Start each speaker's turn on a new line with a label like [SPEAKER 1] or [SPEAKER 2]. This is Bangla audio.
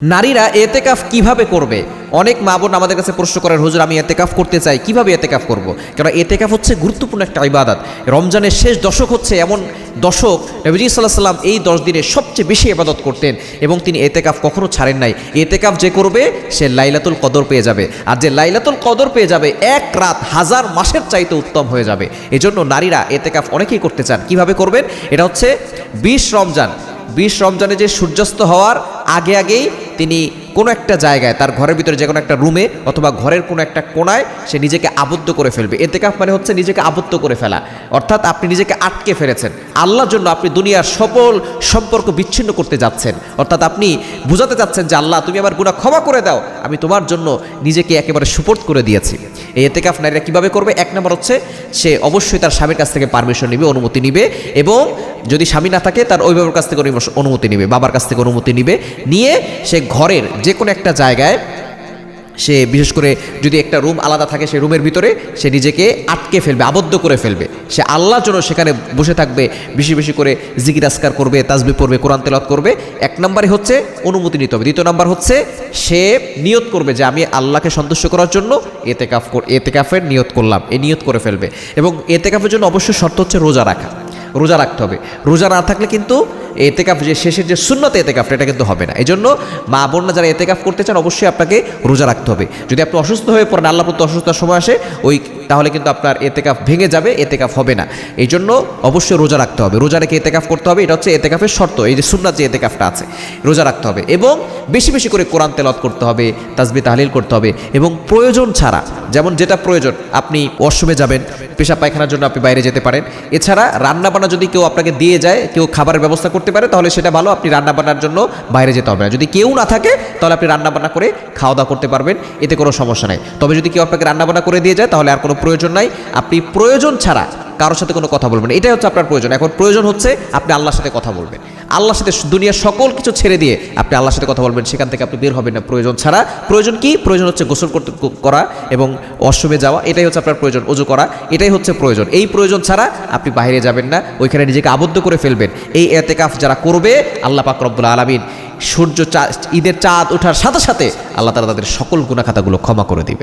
[SPEAKER 1] নারীরা এতেকাফ কিভাবে করবে? অনেক মা বোন আমাদের কাছে প্রশ্ন করেন, হুজুর আমি এতেকাফ করতে চাই, কিভাবে এতেকাফ করব? কারণ এতেকাফ হচ্ছে গুরুত্বপূর্ণ একটা ইবাদত। রমজানের শেষ দশক হচ্ছে এমন দশক, নবীজি সাল্লাল্লাহু আলাইহি ওয়াসাল্লাম এই 10 দিনে সবচেয়ে বেশি ইবাদত করতেন এবং তিনি এতেকাফ কখনো ছাড়েন নাই। এতেকাফ যে করবে সে লাইলাতুল কদর পেয়ে যাবে, আর যে লাইলাতুল কদর পেয়ে যাবে এক রাত 1000 মাসের চাইতে উত্তম হয়ে যাবে। এজন্য নারীরা এতেকাফ অনেকেই করতে চান। কিভাবে করবেন? এটা হচ্ছে 20 রমজানে যে সূর্যাস্ত হওয়ার আগেই তিনি কোনো একটা জায়গায় তার ঘরের ভিতরে যে কোনো একটা রুমে অথবা ঘরের কোনো একটা কোণায় সে নিজেকে আবদ্ধ করে ফেলবে। এতেকাফ মানে হচ্ছে নিজেকে আবদ্ধ করে ফেলা, অর্থাৎ আপনি নিজেকে আটকে ফেলেছেন আল্লাহর জন্য। আপনি দুনিয়ার সকল সম্পর্ক বিচ্ছিন্ন করতে যাচ্ছেন, অর্থাৎ আপনি বুঝাতে চাচ্ছেন যে আল্লাহ তুমি আমার গুনাহ ক্ষমা করে দাও, আমি তোমার জন্য নিজেকে একেবারে সুপর্দ করে দিয়েছি। এই এতেকাফ নারীরা কীভাবে করবে? এক নম্বর হচ্ছে সে অবশ্যই তার স্বামীর কাছ থেকে পারমিশন নিবে, অনুমতি নিবে, এবং যদি স্বামী না থাকে তার অভিভাবকের কাছ থেকে অনুমতি নিবে, বাবার কাছ থেকে অনুমতি নিবে, নিয়ে সে ঘরের যে কোনো একটা জায়গায় সে, বিশেষ করে যদি একটা রুম আলাদা থাকে সেই রুমের ভিতরে সে নিজেকে আটকে ফেলবে, আবদ্ধ করে ফেলবে। সে আল্লাহর জন্য সেখানে বসে থাকবে, বেশি বেশি করে জিকির আজকার করবে, তাসবিহ পড়বে, কোরআন তেলাওয়াত করবে। এক নম্বরে হচ্ছে অনুমতি নিতে হবে। দ্বিতীয় নম্বর হচ্ছে সে নিয়ত করবে যে আমি আল্লাহকে সন্তুষ্ট করার জন্য এতেকাফের নিয়ত করলাম, এই নিয়ত করে ফেলবে। এবং এতেকাফের জন্য অবশ্যই শর্ত হচ্ছে রোজা রাখতে হবে। রোজা না থাকলে কিন্তু এতেকাফ যে শেষের যে সুন্নত এতেকাফ এটা কিন্তু হবে না। এই জন্য মা বোনরা যারা এতেকাফ করতে চান অবশ্যই আপনাকে রোজা রাখতে হবে। যদি আপনি অসুস্থ হয়ে পড়েন, আল্লাহ প্রতি অসুস্থতার সময় আসে তাহলে কিন্তু আপনার এতেকাফ ভেঙে যাবে, এতেকাফ হবে না। এই জন্য অবশ্যই রোজা রাখতে হবে, রোজা রেখে এতেকাফ করতে হবে। এটা হচ্ছে এতেকাফের শর্ত, এই যে সুন্নাত যে এতেকাফটা আছে, রোজা রাখতে হবে এবং বেশি বেশি করে কোরআন তেলাওয়াত করতে হবে, তাসবিহ তাহলিল করতে হবে। এবং প্রয়োজন ছাড়া, যেমন যেটা প্রয়োজন, আপনি ওয়াশরুমে যাবেন, পেশাব পায়খানার জন্য আপনি বাইরে যেতে পারেন। এছাড়া রান্নাবান্না যদি কেউ আপনাকে দিয়ে যায়, কেউ খাবারের ব্যবস্থা করতে পারে, তাহলে সেটা ভালো, আপনি রান্নাবান্নার জন্য বাইরে যেতে হবে না। যদি কেউ না থাকে তাহলে আপনি রান্নাবান্না করে খাওয়া দাওয়া করতে পারবেন, এতে কোনো সমস্যা নাই। তবে যদি কেউ আপনাকে রান্নাবান্না করে দিয়ে যায় তাহলে আর কোনো প্রয়োজন নাই, আপনি প্রয়োজন ছাড়া কারোর সাথে কোনো কথা বলবেন। এটাই হচ্ছে আপনার প্রয়োজন। এখন প্রয়োজন হচ্ছে আপনি আল্লাহর সাথে কথা বলবেন, আল্লাহর সাথে দুনিয়ার সকল কিছু ছেড়ে দিয়ে আপনি আল্লাহর সাথে কথা বলবেন, সেখান থেকে আপনি বের হবেন না প্রয়োজন ছাড়া। প্রয়োজন কি? প্রয়োজন হচ্ছে গোসল করা এবং ওয়াশরুমে যাওয়া, এটাই হচ্ছে আপনার প্রয়োজন। ওযু করা, এটাই হচ্ছে প্রয়োজন। এই প্রয়োজন ছাড়া আপনি বাইরে যাবেন না, ওইখানে নিজেকে আবদ্ধ করে ফেলবেন। এই এতেকাফ যারা করবে, আল্লাহ পাক রব্বুল আলামিন ঈদের চাঁদ ওঠার সাথে সাথে আল্লাহ তাআলা তাদের সকল গুনাহ খাতাগুলো ক্ষমা করে দিবে।